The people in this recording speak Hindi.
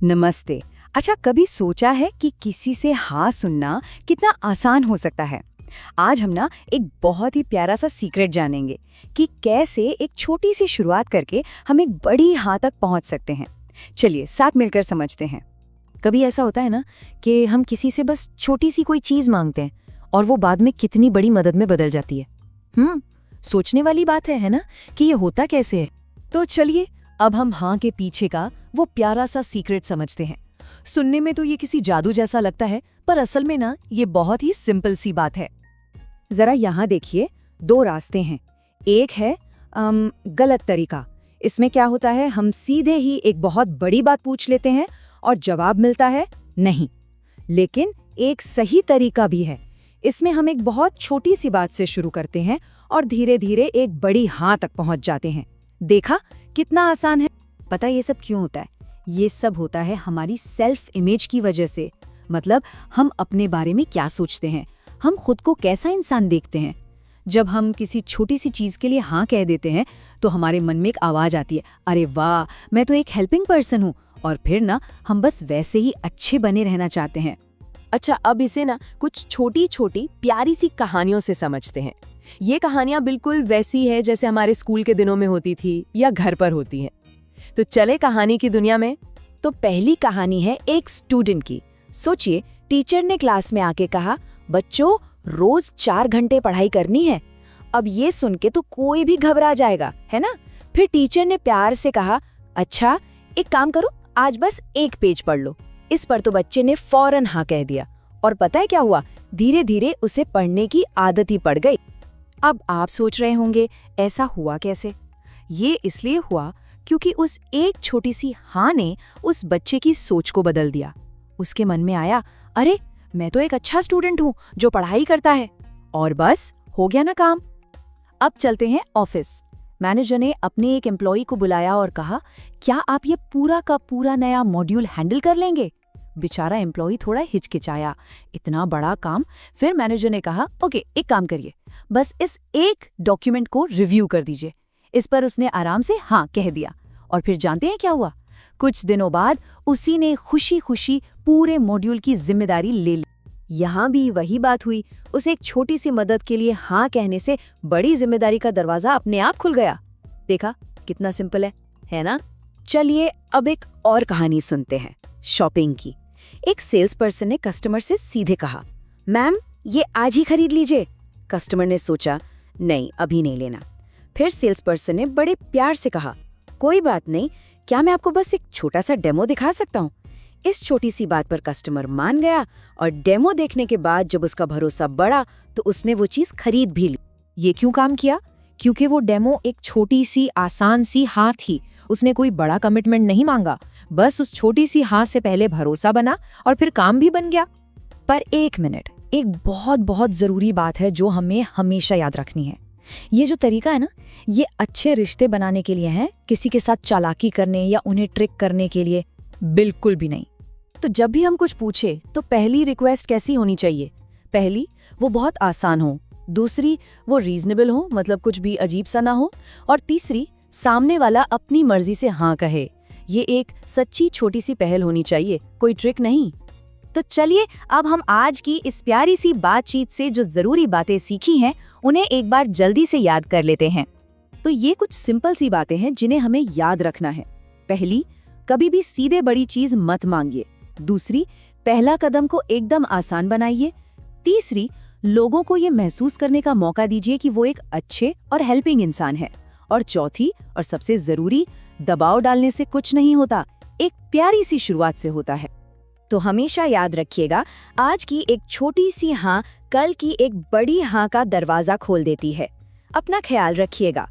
नमस्ते। अच्छा, कभी सोचा है कि किसी से हाँ सुनना कितना आसान हो सकता है? आज हम ना एक बहुत ही प्यारा सा सीक्रेट जानेंगे कि कैसे एक छोटी सी शुरुआत करके हम एक बड़ी हाँ तक पहुंच सकते हैं। चलिए साथ मिलकर समझते हैं। कभी ऐसा होता है ना कि हम किसी से बस छोटी सी कोई चीज मांगते हैं और वो बाद में कितनी बड़ी मदद में बदल जाती है। सोचने वाली बात है ना कि ये होता कैसे है। तो चलिए अब हम हाँ के पीछे का वो प्यारा सा सीक्रेट समझते हैं। सुनने में तो ये किसी जादू जैसा लगता है, पर असल में ना ये बहुत ही सिंपल सी बात है। जरा यहाँ देखिए, दो रास्ते हैं। एक है गलत तरीका। इसमें क्या होता है, हम सीधे ही एक बहुत बड़ी बात पूछ लेते हैं और जवाब मिलता है नहीं। लेकिन एक सही तरीका भी है। इसमें हम एक बहुत छोटी सी बात से शुरू करते हैं और धीरे धीरे एक बड़ी हाँ तक पहुंच जाते हैं। देखा कितना आसान है। पता ये सब क्यों होता है? ये सब होता है हमारी सेल्फ इमेज की वजह से। मतलब हम अपने बारे में क्या सोचते हैं, हम खुद को कैसा इंसान देखते हैं। जब हम किसी छोटी सी चीज के लिए हाँ कह देते हैं तो हमारे मन में एक आवाज आती है, अरे वाह, मैं तो एक हेल्पिंग पर्सन हूँ। और फिर ना हम बस वैसे ही अच्छे बने रहना चाहते हैं। अच्छा, अब इसे ना कुछ छोटी छोटी प्यारी सी कहानियों से समझते हैं। ये कहानियां बिल्कुल वैसी है जैसे हमारे स्कूल के दिनों में होती थी या घर पर होती हैं। तो चले कहानी की दुनिया में। तो पहली कहानी है एक स्टूडेंट की। सोचिए, टीचर ने क्लास में आके कहा, बच्चों रोज 4 घंटे पढ़ाई करनी है। अब ये सुन के तो कोई भी घबरा जाएगा, है ना? फिर टीचर ने प्यार से कहा, अच्छा एक काम करो, आज बस 1 पेज पढ़ लो। इस पर तो बच्चे ने फौरन हाँ कह दिया। और पता है क्या हुआ? धीरे धीरे उसे पढ़ने की आदत ही पड़ गई। अब आप सोच रहे होंगे ऐसा हुआ कैसे? ये इसलिए हुआ क्योंकि उस एक छोटी सी हाँ ने उस बच्चे की सोच को बदल दिया। उसके मन में आया, अरे मैं तो एक अच्छा स्टूडेंट हूँ जो पढ़ाई करता है। और बस हो गया ना काम। अब चलते हैं ऑफिस। मैनेजर ने अपने एक एम्प्लॉई को बुलाया और कहा, क्या आप ये पूरा का पूरा नया मॉड्यूल हैंडल कर लेंगे? बेचारा एम्प्लॉई थोड़ा हिचकिचाया, इतना बड़ा काम। फिर मैनेजर ने कहा, ओके एक काम करिए, बस इस एक डॉक्यूमेंट को रिव्यू कर दीजिए। इस पर उसने आराम से हाँ कह दिया। और फिर जानते हैं क्या हुआ? कुछ दिनों बाद उसी ने खुशी खुशी पूरे मॉड्यूल की जिम्मेदारी ले ली। यहाँ भी वही बात हुई। उसे एक छोटी सी मदद के लिए हाँ कहने से बड़ी जिम्मेदारी का दरवाजा अपने आप खुल गया। देखा कितना सिंपल है ना? चलिए अब एक और कहानी सुनते हैं, शॉपिंग की। एक सेल्स पर्सन ने कस्टमर से सीधे कहा, मैम ये आज ही खरीद लीजिए। कस्टमर ने सोचा, नहीं अभी नहीं लेना। फिर सेल्स पर्सन ने बड़े प्यार से कहा, कोई बात नहीं, क्या मैं आपको बस एक छोटा सा डेमो दिखा सकता हूँ? इस छोटी सी बात पर कस्टमर मान गया और डेमो देखने के बाद जब उसका भरोसा बढ़ा तो उसने वो चीज खरीद भी ली। ये क्यों काम किया? क्योंकि वो डेमो एक छोटी सी आसान सी हाँ थी। उसने कोई बड़ा कमिटमेंट नहीं मांगा, बस उस छोटी सी हाँ से पहले भरोसा बना और फिर काम भी बन गया। पर एक मिनट, एक बहुत बहुत जरूरी बात है जो हमें हमेशा याद रखनी है। ये जो तरीका है ना, ये अच्छे रिश्ते बनाने के लिए है, किसी के साथ चालाकी करने या उन्हें ट्रिक करने के लिए बिल्कुल भी नहीं। तो जब भी हम कुछ पूछे तो पहली रिक्वेस्ट कैसी होनी चाहिए? पहली, वो बहुत आसान हो। दूसरी, वो रीजनेबल हो, मतलब कुछ भी अजीब सा ना हो। और तीसरी, सामने वाला अपनी मर्जी से हाँ कहे। ये एक सच्ची छोटी सी पहल होनी चाहिए, कोई ट्रिक नहीं। तो चलिए अब हम आज की इस प्यारी सी बातचीत से जो जरूरी बातें सीखी हैं उन्हें एक बार जल्दी से याद कर लेते हैं। तो ये कुछ सिंपल सी बातें हैं जिन्हें हमें याद रखना है। पहली, कभी भी सीधे बड़ी चीज मत मांगिए। दूसरी, पहला कदम को एकदम आसान बनाइए। तीसरी, लोगों को ये महसूस करने का मौका दीजिए कि वो एक अच्छे और हेल्पिंग इंसान है। और चौथी और सबसे जरूरी, दबाव डालने से कुछ नहीं होता, एक प्यारी सी शुरुआत से होता है। तो हमेशा याद रखिएगा, आज की एक छोटी सी हाँ कल की एक बड़ी हाँ का दरवाजा खोल देती है। अपना ख्याल रखिएगा।